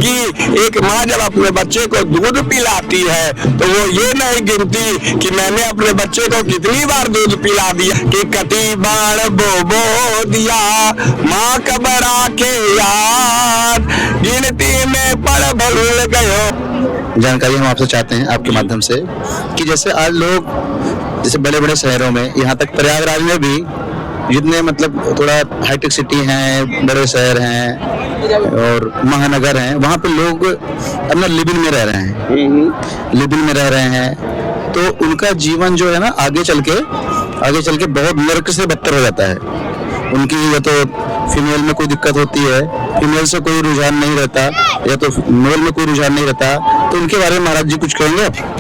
कि एक माँ जब अपने बच्चे को दूध पिलाती है तो वो ये नहीं गिनती कि मैंने अपने बच्चे को कितनी बार दूध पिला दिया, कि कटी बाण बो दिया माँ कबरा के याद, गिनती में पड़ भूल गयो। जानकारी हम आपसे चाहते हैं आपके माध्यम से कि जैसे आज लोग जैसे बड़े बड़े शहरों में, यहाँ तक प्रयागराज में भी जितने मतलब थोड़ा हाईटेक सिटी हैं, बड़े शहर हैं और महानगर हैं, वहाँ पे लोग अपना लिविंग में रह रहे हैं, लिविंग में रह रहे हैं, तो उनका जीवन जो है ना आगे चल के बहुत नर्क से बदतर हो जाता है। उनकी या तो फीमेल में कोई दिक्कत होती है, फीमेल से कोई रुझान नहीं रहता, या तो मेल में कोई रुझान नहीं रहता, तो उनके बारे में महाराज जी कुछ कहेंगे?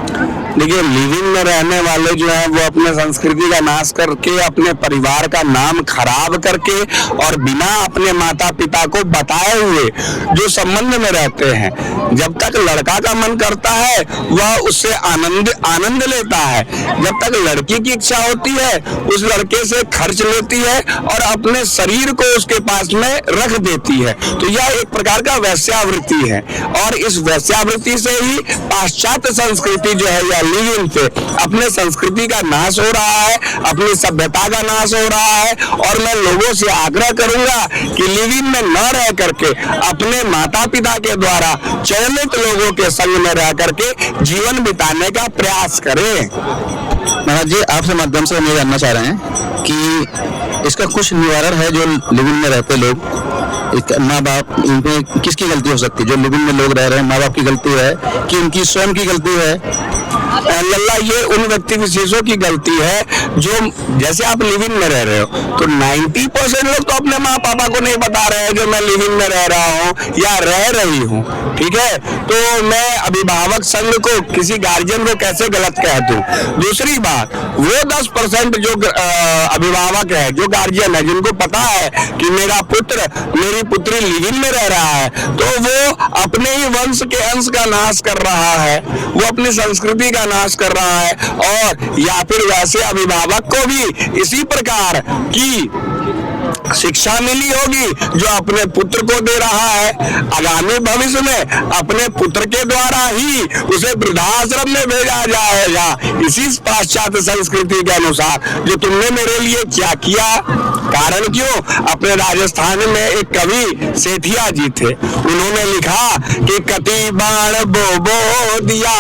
देखिए, लिविंग में रहने वाले जो हैं वो अपने संस्कृति का नाश करके, अपने परिवार का नाम खराब करके और बिना अपने माता पिता को बताए हुए जो संबंध में रहते हैं, जब तक लड़का का मन करता है वह उससे आनंद लेता है, जब तक लड़की की इच्छा होती है उस लड़के से खर्च लेती है और अपने शरीर को उसके पास में रख देती है। तो यह एक प्रकार का वैश्यावृत्ति है और इस वैश्यावृत्ति से ही पाश्चात्य संस्कृति जो है या लिविंग पे अपने संस्कृति का नाश हो रहा है, अपनी सभ्यता का नाश हो रहा है। और मैं लोगों से आग्रह करूंगा कि लिविंग में न रह करके अपने माता पिता के द्वारा चयनित लोगों के संग में रह करके जीवन बिताने का प्रयास करें। महाराज जी, आपसे माध्यम से हम ये जानना चाह रहे हैं कि इसका कुछ निवारण है? जो लिविंग में रहते लोग, माँ बाप, इनमें किसकी गलती हो सकती है? जो लिविंग में लोग रह रहे हैं, माँ बाप की गलती है कि उनकी स्वयं की गलती है? लल्ला, ये उन व्यक्ति विशेषों की गलती है जो, जैसे आप लिविंग में रह रहे हो तो 90% लोग तो अपने माँ पापा को नहीं बता रहे हैं जो मैं लिविंग में रह रहा हूँ या रह रही हूँ, ठीक है? तो मैं अभिभावक संघ को, किसी गार्जियन को कैसे गलत कह दूं? दूसरी बात, वो 10% जो अभिभावक है, जो गार्जियन है, जिनको पता है कि मेरा पुत्र, मेरी पुत्री लिविंग में रह रहा है, तो वो अपने ही वंश के अंश का नाश कर रहा है, वो अपनी संस्कृति का नाश कर रहा है। और या फिर वैसे अभिभावक को भी इसी प्रकार की शिक्षा मिली होगी जो अपने पुत्र को दे रहा है, आगामी भविष्य में अपने पुत्र के द्वारा ही उसे वृद्धाश्रम में भेजा जाएगा, इसी पाश्चात्य संस्कृति के अनुसार। जो तुमने मेरे लिए क्या किया, कारण क्यों? अपने राजस्थान में एक कवि सेठिया जी थे, उन्होंने लिखा कि कटी बाण बो दिया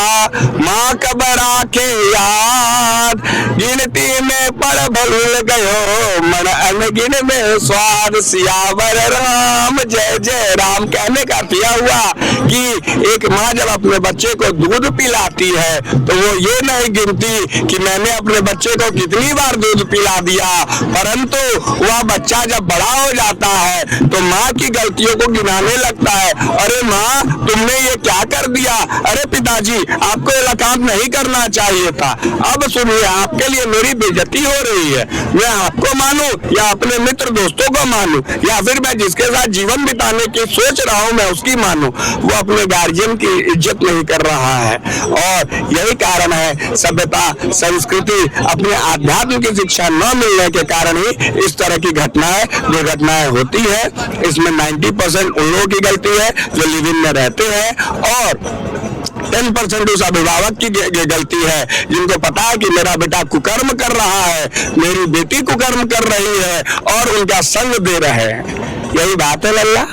माँ कबरा के याद, गिनती में पड़ भूल गयो मन अनगिन में स्वाद, सियावर राम जय जय राम। कहने का किया हुआ कि एक माँ जब अपने बच्चे को दूध पिलाती है तो वो ये नहीं गिनती कि मैंने अपने बच्चे को कितनी बार दूध पिला दिया, परंतु वह बच्चा जब बड़ा हो जाता है तो माँ की गलतियों को गिनाने लगता है। अरे माँ, तुमने ये क्या कर दिया? अरे पिताजी, आपको ये काम नहीं करना चाहिए था। अब सुनिए, आपके लिए मेरी बेइज्जती हो रही है, मैं आपको मानूं या अपने मित्र दोस्तों को मानूं या फिर मैं जिसके साथ जीवन बिताने की सोच रहा हूं मैं उसकी मानूं, वो अपने गार्जियन की इज्जत नहीं कर रहा है। और यही कारण है, सभ्यता, संस्कृति, अपने आध्यात्म की शिक्षा न मिलने के कारण ही इस तरह की घटनाएं, दुर्घटनाएं होती है। इसमें 90% उन लोगों की गलती है जो लिविंग में रहते हैं और 10% उस अभिभावक की गलती है जिनको पता है कि मेरा बेटा कुकर्म कर रहा है, मेरी बेटी कुकर्म कर रही है और उनका संग दे रहे हैं। यही बात है लल्ला।